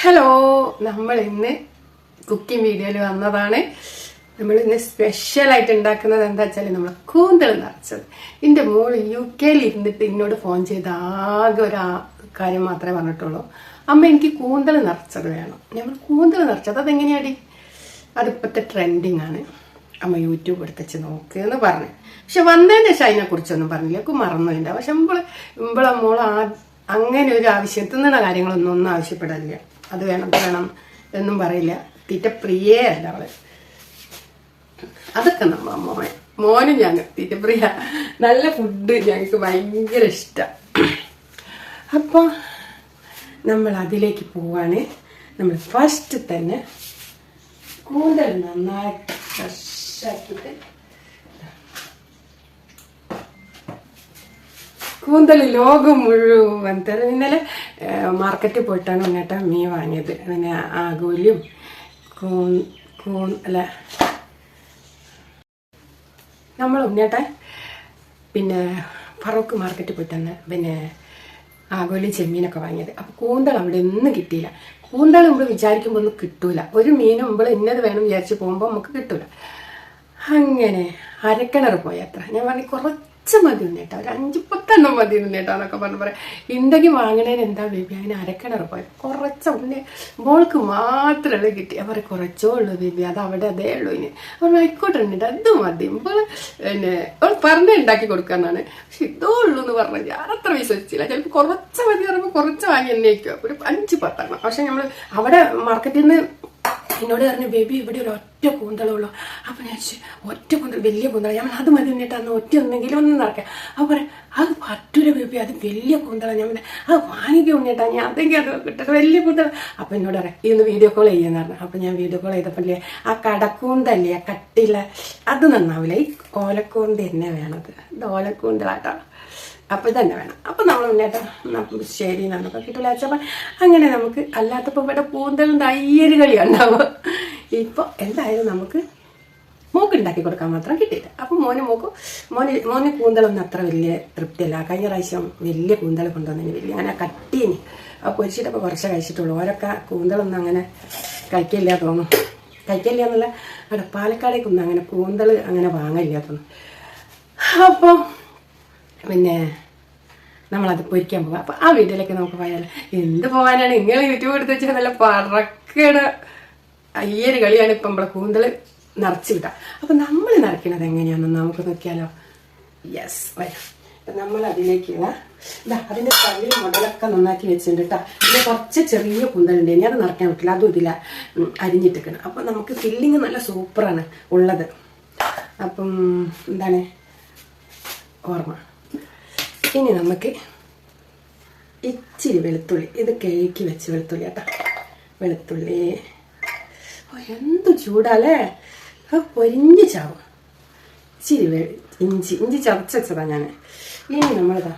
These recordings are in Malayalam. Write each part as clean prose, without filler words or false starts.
ഹലോ, നമ്മൾ ഇന്ന് കുക്കിംഗ് വീഡിയോയിൽ വന്നതാണ്. നമ്മൾ ഇന്ന് സ്പെഷ്യലായിട്ട് ഉണ്ടാക്കുന്നത് എന്താ വെച്ചാൽ നമ്മൾ കൂന്തൽ നിറച്ചത്. എൻ്റെ മോള് UK ഇരുന്നിട്ട് എന്നോട് ഫോൺ ചെയ്ത് ആകെ ഒരു കാര്യം മാത്രമേ പറഞ്ഞിട്ടുള്ളൂ, അമ്മ എനിക്ക് കൂന്തൽ നിറച്ചത് വേണം. നമ്മൾ കൂന്തൽ നിറച്ചത് അതെങ്ങനെയാടി, അതിപ്പോഴത്തെ ട്രെൻഡിങ് ആണ്, അമ്മ യൂട്യൂബ് എടുത്തുവെച്ച് നോക്ക് എന്ന് പറഞ്ഞു. പക്ഷെ വന്നതിന് ശേഷം അതിനെക്കുറിച്ചൊന്നും പറഞ്ഞില്ല, ഒക്കെ മറന്നുണ്ട്. പക്ഷെ ഇമ്പളെ മോൾ അങ്ങനെ ഒരു ആവശ്യം തിന്നുന്ന കാര്യങ്ങളൊന്നും ആവശ്യപ്പെടില്ല. അത് വേണം വേണം എന്നും പറയില്ല. തീറ്റ പ്രിയേ അല്ല അവള്. അതൊക്കെ നമ്മ മോനും ഞങ്ങൾ തീറ്റ പ്രിയ. നല്ല ഫുഡ് ഞങ്ങൾക്ക് ഭയങ്കര ഇഷ്ടം. അപ്പോൾ നമ്മൾ അതിലേക്ക് പോവാണ്. നമ്മൾ ഫസ്റ്റ് തന്നെ കൂന്തൽ നന്നായി ഫ്രഷാക്കിയിട്ട്, കൂന്തൽ ലോകം മുഴുവൻ തരും. ഇന്നലെ മാർക്കറ്റിൽ പോയിട്ടാണ് ഉണ്ണേട്ട മീൻ വാങ്ങിയത്. പിന്നെ ആഗോലിയും അല്ല നമ്മൾ ഉണ്ണേട്ട പിന്നെ ഫറൂഖ് മാർക്കറ്റിൽ പോയിട്ടാണ് പിന്നെ ആഗോലിയും ചെമ്മീനൊക്കെ വാങ്ങിയത്. അപ്പോൾ കൂന്തൽ അവിടെ ഒന്നും കിട്ടിയില്ല. കൂന്തൽ നമ്മൾ വിചാരിക്കുമ്പോൾ ഒന്നും കിട്ടൂല. ഒരു മീനും നമ്മൾ ഇന്നത് വേണം വിചാരിച്ച് പോകുമ്പോൾ നമുക്ക് കിട്ടൂല. അങ്ങനെ അരക്കിണർ പോയി. അത്ര ഞാൻ പറഞ്ഞു കുറച്ച് മതി ഉണ്ണേട്ടാ, ഒരു 5-10 മതി ഉണ്ണേട്ടാ എന്നൊക്കെ പറഞ്ഞു പറയാം. ഉണ്ടെങ്കിൽ വാങ്ങണേന് എന്താ ബേബി, അങ്ങനെ അരക്കിണർ പോയത് കുറച്ച് ഉണ്ണേ മോൾക്ക് മാത്രമേ കിട്ടി. അവർ കുറച്ചേ ഉള്ളൂ ബേബി, അത് അവിടെ അതേ ഉള്ളൂ. ഇനി അവർ ആയിക്കോട്ടെ ഉണ്ണേട്ടാ, അത് മതി. ഇപ്പോൾ പിന്നെ അവൾ പറഞ്ഞേ ഉണ്ടാക്കി കൊടുക്കാന്നാണ്. പക്ഷെ ഇതോ ഉള്ളൂ എന്ന് പറഞ്ഞാൽ ഞാനത്ര വിശ്വസിച്ചില്ല. ചിലപ്പോൾ കുറച്ച് മതി പറയുമ്പോൾ കുറച്ച് വാങ്ങി എന്നേക്കും, ഒരു 5-10. പക്ഷെ നമ്മൾ അവിടെ മാർക്കറ്റിൽ നിന്ന് എന്നോട് പറഞ്ഞു ബേബി ഇവിടെ ഒരു ഒറ്റ കൂന്തളുള്ളൂ. അപ്പം ഞാൻ ഒറ്റ കൂന്തൽ, വലിയ കൂന്തൽ. ഞാൻ അത് മതി എന്നിട്ടാന്ന് ഒറ്റ ഒന്നെങ്കിലും ഒന്ന് നടക്കാം. അപ്പോൾ പറയാം അത് പറ്റൂല ബേബി, അത് വലിയ കൂന്തലാണ്. ഞാൻ അത് വാങ്ങിക്കുക ഉണ്ണിട്ടാ, ഞാൻ അതെങ്കിൽ അത് കിട്ടട്ടെ വലിയ കൂന്തൽ. അപ്പം എന്നോട് പറയാം ഇന്ന് വീഡിയോ കോൾ ചെയ്യാന്ന് പറഞ്ഞു. അപ്പം ഞാൻ വീഡിയോ കോൾ ചെയ്തപ്പോഴേ ആ കടക്കൂന്തല്ലേ, ആ കട്ടില്ല, അത് നന്നാവില്ല. ഈ ഓലക്കൂന്ത് തന്നെ വേണത്. ഇത് ഓലക്കൂന്തലാട്ടോ, അപ്പം ഇതന്നെ വേണം. അപ്പം നമ്മൾ മുന്നേറ്റം ശരി നമുക്ക് കിട്ടില്ല വെച്ചപ്പോൾ അങ്ങനെ നമുക്ക് അല്ലാത്തപ്പോൾ ഇവിടെ കൂന്തലിൻ്റെ അയ്യര് കളി ഉണ്ടാവുക. ഇപ്പോൾ എന്തായാലും നമുക്ക് മൂക്ക് ഉണ്ടാക്കി കൊടുക്കാൻ മാത്രം കിട്ടിയില്ല. അപ്പം മോന് കൂന്തലൊന്നും അത്ര വലിയ തൃപ്തിയല്ല. കഴിഞ്ഞ പ്രാവശ്യം വലിയ കൂന്തൽ കൊണ്ടുവന്നതിന് വലിയ അങ്ങനെ കട്ടീന് ആ പൊരിച്ചിട്ടപ്പോൾ കുറച്ച് കഴിച്ചിട്ടുള്ളൂ. ഓരൊക്കെ കൂന്തലൊന്നും അങ്ങനെ കഴിക്കില്ല തോന്നും. കഴിക്കില്ല എന്നുള്ള അവിടെ പാലക്കാടേക്കൊന്നും അങ്ങനെ കൂന്തൽ അങ്ങനെ വാങ്ങില്ല തോന്നും. അപ്പോൾ പിന്നെ നമ്മളത് പൊരിക്കാൻ പോകാം. അപ്പോൾ ആ വീട്ടിലേക്ക് നമുക്ക് പോയാൽ എന്ത് പോകാനാണ്, ഇങ്ങനെ യൂട്യൂബ് എടുത്ത് വെച്ചാൽ നല്ല പറക്കട അയ്യര് കളിയാണ് ഇപ്പം നമ്മളെ കൂന്തൽ നിറച്ച് കിട്ടുക. അപ്പം നമ്മൾ നിറയ്ക്കുന്നത് എങ്ങനെയാണെന്ന് നമുക്ക് നോക്കിയാലോ. യെസ്, വരാം. അപ്പം നമ്മൾ അതിലേക്കുള്ള അതിൻ്റെ തള്ളി മുതലൊക്കെ നന്നാക്കി വെച്ചിട്ടുണ്ട് കേട്ടോ. പിന്നെ കുറച്ച് ചെറിയ കൂന്തലുണ്ട്, ഇനി അത് നിറയ്ക്കാൻ പറ്റില്ല, അതും ഇതില്ല അരിഞ്ഞിട്ടിക്കണം. അപ്പം നമുക്ക് ഫില്ലിങ് നല്ല സൂപ്പറാണ് ഉള്ളത്. അപ്പം എന്താണ് ഓർമ്മ. ഇനി നമുക്ക് ഇച്ചിരി വെളുത്തുള്ളി, ഇത് കഴുകി വെച്ച് വെളുത്തുള്ളി കേട്ടോ. വെളുത്തുള്ളി എന്ത് ചൂടാലേ, പൊരിഞ്ഞ് ചാവും. ഇച്ചിരി ഇഞ്ചി ചതച്ച് വെച്ചതാണ് ഞാൻ. ഇനി നമ്മളിതാ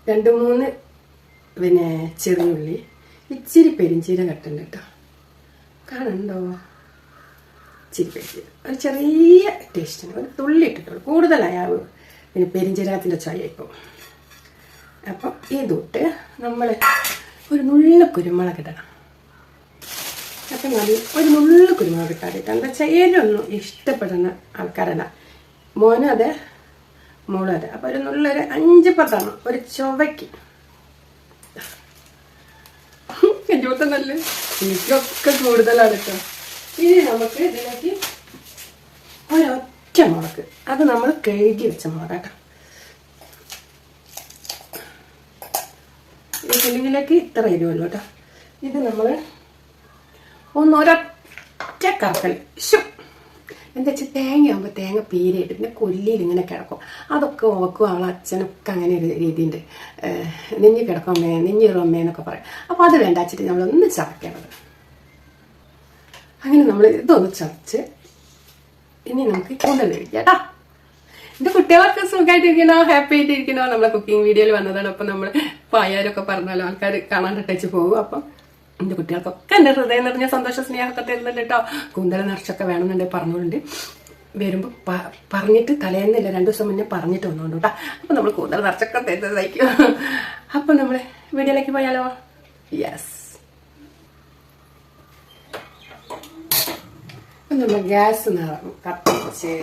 2-3 പിന്നെ ചെറിയുള്ളി, ഇച്ചിരി പെരിഞ്ചീരം കട്ടുണ്ട് കേട്ടോ. കാണുന്നുണ്ടോ? ഇച്ചിരി പെരിഞ്ചീരം, ഒരു ചെറിയ ടേസ്റ്റിന് ഒരു തുള്ളി ഇട്ടിട്ടുള്ളൂ, കൂടുതലായാവും പിന്നെ പെരിഞ്ചീരകത്തിൻ്റെ ചായയിപ്പോൾ. അപ്പം ഇതൊട്ട് നമ്മൾ ഒരു നുള്ള കുരുമുളക് ഇടണം. അപ്പം മതി, ഒരു നുള്ള കുരുമുളക് ഇട്ടാതിട്ട് എന്താ വെച്ചാൽ എരിവൊന്നും ഇഷ്ടപ്പെടുന്ന ആൾക്കാരല്ല. മോനും അതെ മോളും അതെ. അപ്പം ഒരു നുള്ളൊരു 5-10 ഒരു ചുവയ്ക്ക്. എനിക്ക് നല്ല എനിക്കൊക്കെ കൂടുതലാണ് കേട്ടോ. ഇനി നമുക്ക് ഇതിലേക്ക് ഒരൊറ്റ മുളക്, അത് നമ്മൾ കഴുകി വെച്ച മുളക് കേട്ടോ. ഈ ഫില്ലിങ്ങിലേക്ക് ഇത്ര എരിവല്ലോ കേട്ടോ. ഇത് നമ്മൾ ഒരൊറ്റ കറക്കൽ. എന്താ വെച്ചാൽ തേങ്ങയാകുമ്പോൾ തേങ്ങ പീരയിട്ട് പിന്നെ കൊല്ലിയിൽ ഇങ്ങനെ കിടക്കും. അതൊക്കെ ഓക്കും അവളെ അച്ഛനൊക്കെ അങ്ങനെ ഒരു രീതിയുണ്ട്. നെഞ്ഞി കിടക്കും അമ്മേ, നെഞ്ഞിറും അമ്മേ എന്നൊക്കെ പറയും. അപ്പോൾ അത് വേണ്ട വെച്ചിട്ട് നമ്മളൊന്ന് ചതക്കേണ്ടത്. അങ്ങനെ നമ്മൾ ഇതൊന്ന് ചതച്ച് ഇനി നമുക്ക് കൂന്തൽ കഴിക്കാം കേട്ടോ. എൻ്റെ കുട്ടികളൊക്കെ സുഖമായിട്ടിരിക്കണോ, ഹാപ്പി ആയിട്ടിരിക്കണോ. നമ്മളെ കുക്കിംഗ് വീഡിയോയിൽ വന്നതാണ്. അപ്പം നമ്മൾ പായാരൊക്കെ പറഞ്ഞാലോ ആൾക്കാർ കാണാണ്ടിട്ടേച്ച് പോകും. അപ്പം എൻ്റെ കുട്ടികൾക്കൊക്കെ എൻ്റെ ഹൃദയം നിറഞ്ഞ സന്തോഷ സ്നേഹമൊക്കെ തരുന്നുണ്ട് കേട്ടോ. കൂന്തൽ നിറച്ചൊക്കെ വേണമെന്നുണ്ടെങ്കിൽ പറഞ്ഞുകൊണ്ട് വരുമ്പോൾ പറഞ്ഞിട്ട് തലേന്നില്ല 2 ദിവസം മുന്നേ പറഞ്ഞിട്ട് വന്നോണ്ട് കേട്ടോ. അപ്പം നമ്മൾ കൂന്തൽ നിറച്ചൊക്കെ തരുന്നതായിരിക്കും. അപ്പം നമ്മൾ വീഡിയോയിലേക്ക് പോയാലോ. യെസ്. നമ്മൾ ഗ്യാസ് കത്തിച്ച്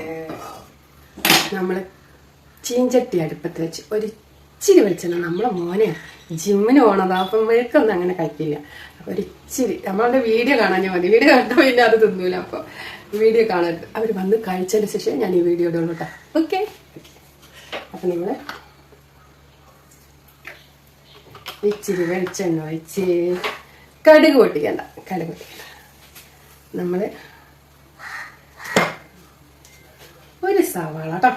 നമ്മൾ ചീഞ്ചട്ടി അടുപ്പത്ത് വെച്ച് ഒരിച്ചിരി വെളിച്ചെണ്ണ. നമ്മളെ മോനെ ജിമ്മിന് പോകണതാ, അപ്പം മെഴുക്കൊന്നും അങ്ങനെ കഴിക്കില്ല. അപ്പോൾ ഒരിച്ചിരി നമ്മളുടെ വീഡിയോ കാണാൻ മതി. വീഡിയോ കണ്ടാൽ പിന്നെ അത് തിന്നൂല. അപ്പോൾ വീഡിയോ കാണരുത്. അവർ വന്ന് കഴിച്ചതിന് ശേഷം ഞാൻ ഈ വീഡിയോ ഇടുള്ളൂ കേട്ടോ. ഓക്കെ. അപ്പം നിങ്ങൾ ഇച്ചിരി വെളിച്ചെണ്ണ ഒഴിച്ച് കടുക് പൊട്ടിക്കണ്ട. നമ്മൾ ഒരു സവാള കേട്ടോ.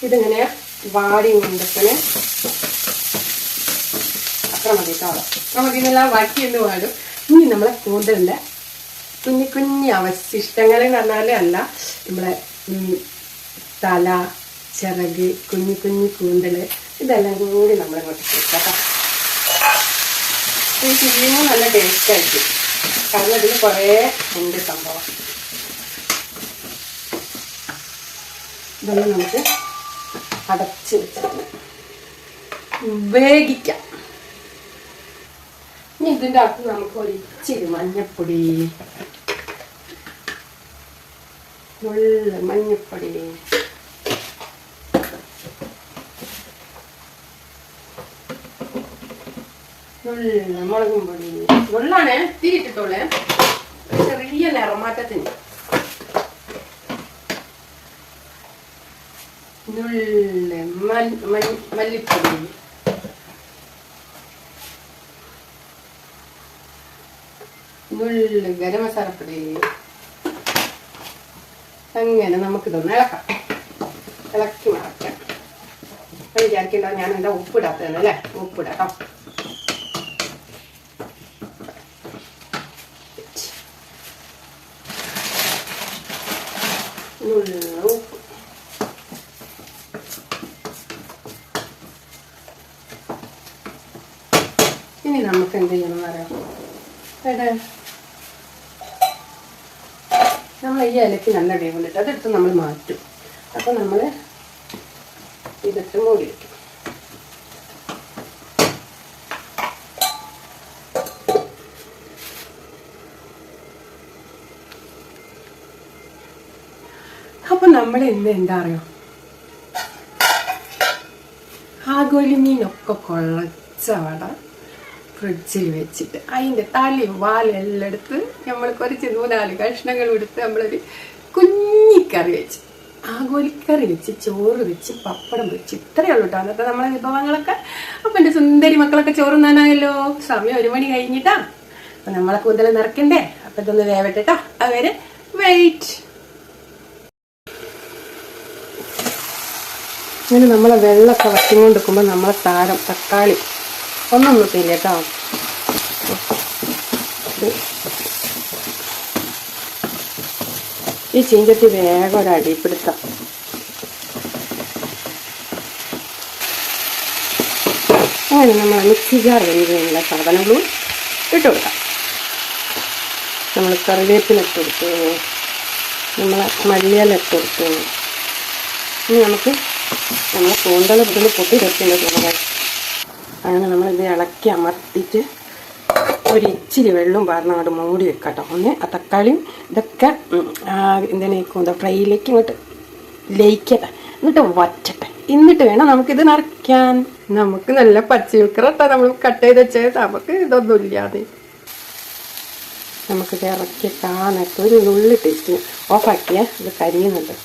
ഇതിങ്ങനെ വാടി കൊണ്ടൊക്കെ അത്ര മതി കേട്ടോ. അത്ര മതി എന്നെല്ലാം വാട്ടി എന്ന് പാടും. ഇനി നമ്മളെ കൂന്തലിൻ്റെ കുഞ്ഞി അവശിഷ്ടങ്ങൾ എന്ന് പറഞ്ഞാൽ അല്ല, നമ്മളെ തല, ചിറക്, കുഞ്ഞി കൂന്തൽ ഇതെല്ലാം കൂടി നമ്മളിങ്ങോട്ട് കേട്ടോ. ഈ ഫില്ലിങ്ങും നല്ല ടേസ്റ്റ് ആയിരിക്കും. കാരണം ഇതിൽ കുറേ ഉണ്ട് സംഭവം. ഇതൊന്നും നമുക്ക് അടച്ച് വെച്ചിട്ട് വേഗിക്കാം. ഇനി ഇതിൻ്റെ അകത്ത് നമുക്ക് ഒരു ഇച്ചിരി മഞ്ഞപ്പൊടി, മഞ്ഞപ്പൊടി, മുളകും പൊടി. വെള്ളാണ് ഇത്തിരി ഇട്ടിട്ടോളെ, ചെറിയ നിറമാറ്റത്തിന്. മല്ലിപ്പൊടി, ഗരം മസാലപ്പൊടി. അങ്ങനെ നമുക്കിതൊന്ന് ഇളക്കാം. ഇളക്കി മറക്കാം. വിചാരിക്കണ്ട ഞാൻ എന്താ ഉപ്പിടാത്തതെന്ന് അല്ലേ? ഉപ്പിടാം. ഉപ്പ്. ഇനി നമുക്ക് എന്ത് ചെയ്യണം അറിയാം? നമ്മൾ ഈ ഇലക്ക് നല്ല വേവുണ്ടിട്ട് അതെടുത്ത് നമ്മൾ മാറ്റും. അപ്പം നമ്മൾ ഇതിട്ട് മൂടി വയ്ക്കും. അപ്പൊ നമ്മൾ ഇന്ന് എന്താ അറിയോ, ആഗോലി മീനൊക്കെ കുഴച്ച വട ഫ്രിഡ്ജിൽ വെച്ചിട്ട് അതിൻ്റെ തലയും വാലെല്ലാം എടുത്ത് നമ്മൾ കുറച്ച് 4 കഷ്ണങ്ങൾ എടുത്ത് നമ്മളൊരു കുഞ്ഞിക്കറി വെച്ച്, ആഗോലിക്കറി വെച്ച്, ചോറ് വെച്ച്, പപ്പടം വെച്ച്, ഇത്രയേ ഉള്ളൂ കേട്ടോ അന്നത്തെ നമ്മളെ വിഭവങ്ങളൊക്കെ. അപ്പം എൻ്റെ സുന്ദരി മക്കളൊക്കെ ചോറ് തിന്നാനായല്ലോ. സമയം 1 മണി കഴിഞ്ഞിട്ടാ. അപ്പം നമ്മളെ കൂന്തൽ നിറയ്ക്കണ്ടേ? അപ്പം ഇതൊന്ന് വേവട്ടെട്ടോ. അതുവരെ വെയിറ്റ്. അങ്ങനെ നമ്മളെ വെള്ളമൊക്കെ വറ്റിക്കൊണ്ടിരിക്കുമ്പോൾ നമ്മളെ താരം തക്കാളി ഒന്നൊന്നുമില്ല കേട്ടോ. ഈ ചീഞ്ചട്ടി വേഗം ഒരു അടിപ്പിടുത്താം. അങ്ങനെ നമ്മൾ മിക്സി ജാർ വേണ്ടിയുള്ള സാധനങ്ങളും ഇട്ട് കൊടുക്കാം. നമ്മൾ കറിവേപ്പിലിട്ട് കൊടുത്തു, നമ്മളെ മല്ലിയില ഇട്ട് കൊടുത്തു. ഇനി നമുക്ക് നമ്മളെ കൂന്തൽ ഇതിൽ പൊട്ടി വെച്ചിട്ടുണ്ട്. അങ്ങനെ നമ്മളിത് ഇളക്കി അമർത്തിയിട്ട് ഒരിച്ചിരി വെള്ളം പാർന്ന് അങ്ങോട്ട് മൂടി വെക്കട്ടോ. ഒന്ന് ആ തക്കാളിയും ഇതൊക്കെ എന്തിനാ ഫ്രൈയിലേക്ക് ഇങ്ങോട്ട് ലയിക്കട്ടെ, എന്നിട്ട് വറ്റട്ടെ. എന്നിട്ട് വേണം നമുക്കിത് നിറയ്ക്കാൻ. നമുക്ക് നല്ല പച്ചക്കറിട്ടാ നമ്മൾ കട്ട് ചെയ്ത് വെച്ചത്. നമുക്ക് ഇതൊന്നും ഇല്ലാതെ നമുക്കിത് ഇറക്കി കാണത്ത് ഒരു നുള്ളി ടേസ്റ്റ് ഓഫാക്കിയാൽ ഇത് കരിയുന്നുണ്ട്.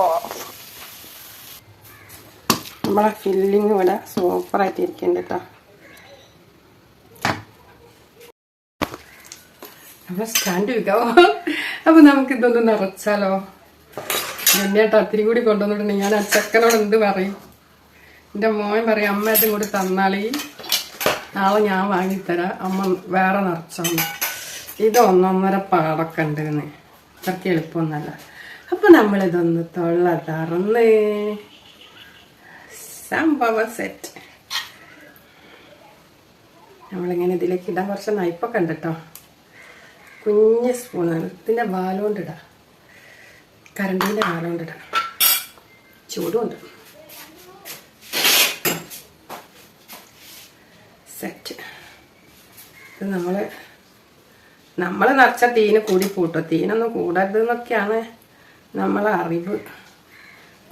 ഓഫ്. നമ്മളെ ഫില്ലിങ് ഇവിടെ സൂപ്പറായിട്ട് ഇരിക്കുന്നുണ്ട് കേട്ടോ. നമ്മൾ സ്റ്റാൻഡ് വെക്കാവോ? അപ്പം നമുക്കിതൊന്ന് നിറച്ചാലോ? എന്നേട്ടാ അത്തിരി കൂടി കൊണ്ടുവന്നിട്ടുണ്ടെങ്കിൽ ഞാൻ ആ ചെക്കനോട് എന്ത് പറയും? എൻ്റെ മോൻ പറയും അമ്മ അതും കൂടി തന്നാളി, നാളെ ഞാൻ വാങ്ങിത്തരാം, അമ്മ വേറെ നിറച്ചോന്ന്. ഇത് 1.5 പാടൊക്കെ ഉണ്ടെന്ന്, ഇത്രയ്ക്ക് എളുപ്പമൊന്നുമല്ല. അപ്പം നമ്മളിതൊന്ന് തൊള്ള തുറന്ന് സംഭവം സെറ്റ്. നമ്മളിങ്ങനെ ഇതിലേക്ക് ഇടാൻ കുറച്ച് നയിപ്പൊക്കെ ഉണ്ട് കേട്ടോ. കുഞ്ഞ് സ്പൂണാണ്, ഇതിൻ്റെ വാലുകൊണ്ടിടാം. കറണ്ടിൻ്റെ കാലം കൊണ്ടിടണം, ചൂടുമുണ്ട്. സെറ്റ്. ഇത് നമ്മൾ നിറച്ച തീന് കൂടി പൂട്ടോ, തീനൊന്നും കൂടരുത് എന്നൊക്കെയാണ് നമ്മളെ അറിവ്.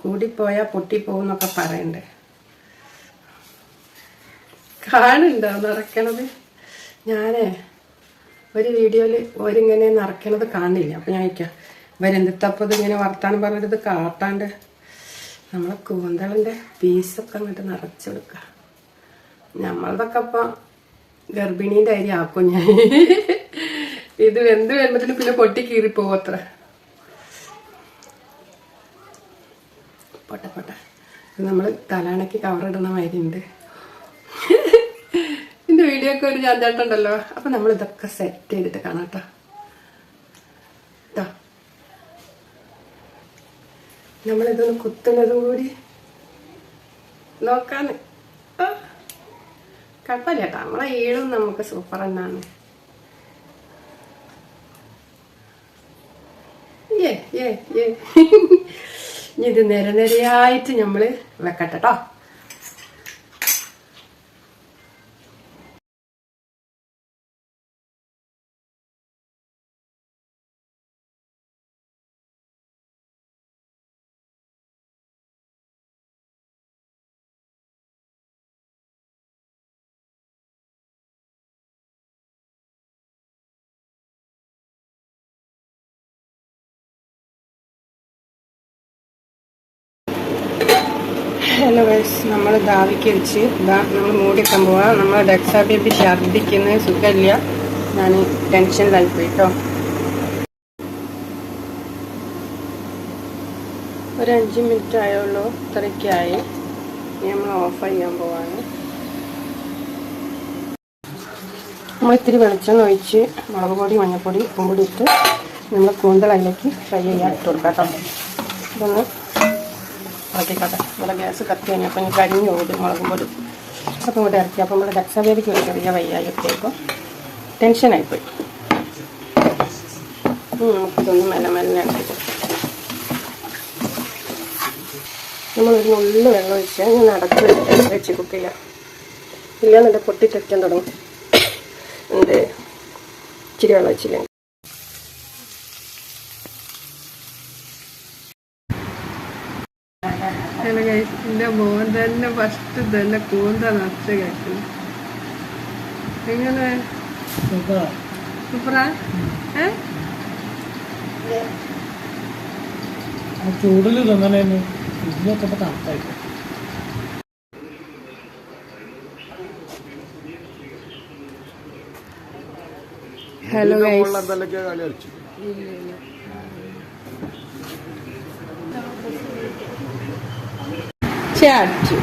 കൂടിപ്പോയാൽ പൊട്ടിപ്പോകുന്നൊക്കെ പറയണ്ടേ. കാണുന്നുണ്ടോ നിറയ്ക്കണത്? ഞാൻ ഒരു വീഡിയോയിൽ ഒരിങ്ങനെ നിറയ്ക്കണത് കാണില്ല. അപ്പം ഞാൻ വയ്ക്കാം ഇവരെന്തിട്ടപ്പോൾ ഇതിങ്ങനെ വർത്താനം പറഞ്ഞിട്ട് കാട്ടാണ്ട് നമ്മളെ കൂന്തളിൻ്റെ പീസൊക്കെ അങ്ങോട്ട് നിറച്ചെടുക്കുക. നമ്മളതൊക്കെ അപ്പം ഗർഭിണീൻ്റെ അരി ആക്കും ഞാൻ. ഇത് വെന്ത് വരുമ്പോഴത്തേനും പിന്നെ പൊട്ടി കീറിപ്പോവും അത്ര. പൊട്ടെ ഇത് നമ്മൾ തലാണയ്ക്ക് കവറിടുന്ന മാതിരി ഉണ്ട്. ഇതിൻ്റെ വീഡിയോ ഒക്കെ ഒരു ചാഞ്ചാട്ടുണ്ടല്ലോ. അപ്പം നമ്മൾ ഇതൊക്കെ സെറ്റ് ചെയ്തിട്ട് കാണാം കേട്ടോ. നമ്മളിതൊന്ന് കുത്തുന്നതും കൂടി നോക്കാന്ന്. കുഴപ്പമില്ല കേട്ടോ, നമ്മളെ ഈടും നമുക്ക് സൂപ്പർ തന്നെയാണ്. ഇത് നിരനിരയായിട്ട് നമ്മൾ വെക്കട്ടെ കേട്ടോ. ഹലോ ഗൈസ്, നമ്മൾ ദാവിക്ക് വെച്ച് നമ്മൾ മൂടിക്കാൻ പോവാം. നമ്മൾ ഡെക്സ ബേബി ഛർദ്ദിക്കുന്ന സുഖമില്ല, ഞാൻ ടെൻഷനിലായിപ്പോയി കേട്ടോ. ഒരു 5 മിനിറ്റ് ആയുള്ളൂ, ഇത്രയ്ക്കായി. നമ്മൾ ഓഫ് ചെയ്യാൻ പോവാണ്. നമ്മൾ ഇത്തിരി വെളിച്ചെണ്ണ ഒഴിച്ച് മുളക് പൊടി, മഞ്ഞൾപ്പൊടി, ഉപ്പും പൊടി ഇട്ട് നമ്മൾ കൂന്തൽ അതിലേക്ക് ഫ്രൈ ചെയ്യാൻ ഇട്ട് കൊടുക്കാം കേട്ടോ. ഇതൊന്ന് ഇറക്കിക്കോട്ടെ. ഇവിടെ ഗ്യാസ് കത്തി കഴിഞ്ഞപ്പോൾ ഞാൻ കരിഞ്ഞു പോകും മുളകും പൊടി. അപ്പം ഇങ്ങോട്ട് ഇറക്കി. അപ്പം നമ്മുടെ ഡെക്സ ബേബിക്ക് ഒരു ചെറിയ വയ്യായി എത്തിയപ്പോൾ ടെൻഷനായിപ്പോയി. നമുക്കിതൊന്ന് മെല്ലെ മെല്ലെ ഇറക്കി കൊടുക്കാം. നമ്മളൊരു നുള്ളു വെള്ളം ഒഴിച്ചാൽ ഞാൻ അടച്ച് വെച്ച് കുക്ക് ചെയ്യാം. ഇല്ലാന്നുണ്ടെ പൊട്ടിത്തെറ്റാൻ തുടങ്ങും. എന്ത് ഇച്ചിരി വെള്ളം വെച്ചില്ല. എൻ്റെ മോൻ തന്നെ ഫസ്റ്റ് തന്നെ കൂന്ത നിറച്ച് കഴിക്കും. എങ്ങനെ സൂപ്പറാ? ചൂടിൽ തിന്നണേന്ന് ഇതിനൊക്കെ തണുപ്പായിട്ട്. ഹലോ ചാച്ചു